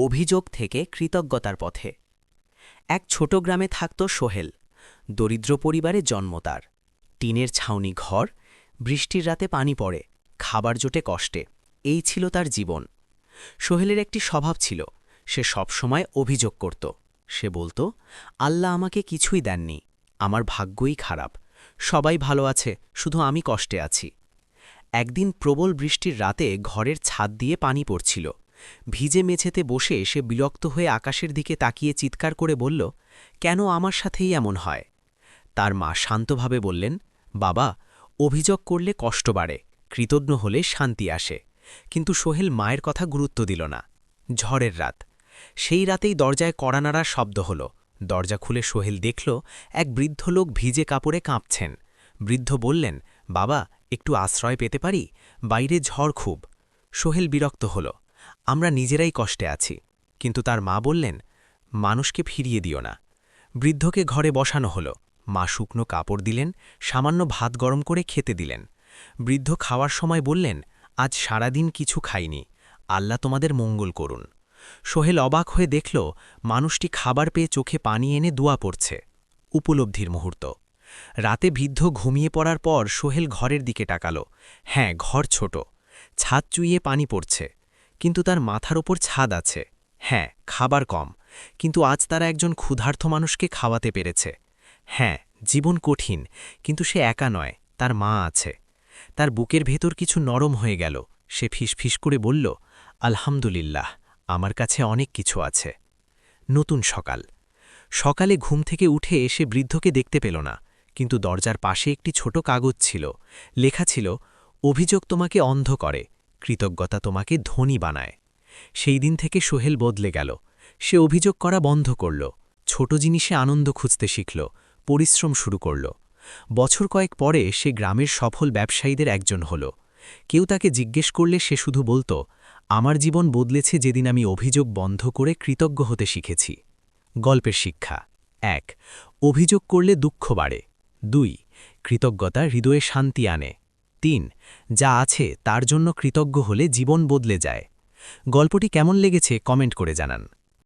অভিযোগ থেকে কৃতজ্ঞতার পথে। এক ছোট গ্রামে থাকত সোহেল। দরিদ্র পরিবারে জন্ম তার। টিনের ছাউনি ঘর, বৃষ্টির রাতে পানি পড়ে, খাবার জোটে কষ্টে। এই ছিল তার জীবন। সোহেলের একটি স্বভাব ছিল, সে সবসময় অভিযোগ করত। সে বলতো, আল্লাহ আমাকে কিছুই দেননি, আমার ভাগ্যই খারাপ, সবাই ভালো আছে, শুধু আমি কষ্টে আছি। একদিন প্রবল বৃষ্টির রাতে ঘরের ছাদ দিয়ে পানি পড়ছিল। ভিজে মেঝেতে বসে সে বিরক্ত হয়ে আকাশের দিকে তাকিয়ে চিৎকার করে বলল, কেন আমার সাথেই এমন হয়? তার মা শান্তভাবে বললেন, বাবা, অভিযোগ করলে কষ্ট বাড়ে, কৃতজ্ঞ হলে শান্তি আসে। কিন্তু সোহেল মায়ের কথা গুরুত্ব দিল না। ঝড়ের রাত। সেই রাতেই দরজায় কড়া নাড়ার শব্দ হল। দরজা খুলে সোহেল দেখল এক বৃদ্ধ লোক ভিজে কাপড়ে কাঁপছেন। বৃদ্ধ বললেন, বাবা, একটু আশ্রয় পেতে পারি? বাইরে ঝড় খুব। সোহেল বিরক্ত হল। আমরা নিজেরাই কষ্টে আছি। কিন্তু তার মা বললেন, মানুষকে ফিরিয়ে দিও না। বৃদ্ধকে ঘরে বসানো হল। মা শুকনো কাপড় দিলেন, সামান্য ভাত গরম করে খেতে দিলেন। বৃদ্ধ খাওয়ার সময় বললেন, আজ সারাদিন কিছু খাইনি, আল্লাহ তোমাদের মঙ্গল করুন। সোহেল অবাক হয়ে দেখল মানুষটি খাবার পেয়ে চোখে পানি এনে দোয়া পড়ছে। উপলব্ধির মুহূর্ত। রাতে বৃদ্ধ ঘুমিয়ে পড়ার পর সোহেল ঘরের দিকে তাকাল। হ্যাঁ, ঘর ছোট, ছাদ চুইয়ে পানি পড়ছে, কিন্তু তার মাথার ওপর ছাদ আছে। হ্যাঁ, খাবার কম, কিন্তু আজ তারা একজন ক্ষুধার্ত মানুষকে খাওয়াতে পেরেছে। হ্যাঁ, জীবন কঠিন, কিন্তু সে একা নয়, তার মা আছে। তার বুকের ভেতর কিছু নরম হয়ে গেল। সে ফিসফিস করে বলল, আলহামদুলিল্লাহ, আমার কাছে অনেক কিছু আছে। নতুন সকাল। সকালে ঘুম থেকে উঠে এসে বৃদ্ধকে দেখতে পেল না, কিন্তু দরজার পাশে একটি ছোট কাগজ ছিল। লেখা ছিল, অভিযোগ তোমাকে অন্ধ করে, কৃতজ্ঞতা তোমাকে ধনী বানায়। সেই দিন থেকে সোহেল বদলে গেল। সে অভিযোগ করা বন্ধ করল, ছোট জিনিসে আনন্দ খুঁজতে শিখল, পরিশ্রম শুরু করল। বছর কয়েক পরে সে গ্রামের সফল ব্যবসায়ীদের একজন হল। কেউ তাকে জিজ্ঞেস করলে সে শুধু বলতো, আমার জীবন বদলেছে যেদিন আমি অভিযোগ বন্ধ করে কৃতজ্ঞ হতে শিখেছি। গল্পের শিক্ষা: ১. অভিযোগ করলে দুঃখ বাড়ে। ২. কৃতজ্ঞতা হৃদয়ে শান্তি আনে। ৩. যা আছে তার জন্য কৃতজ্ঞ হলে জীবন বদলে যায়। গল্পটি কেমন লেগেছে কমেন্ট করে জানান।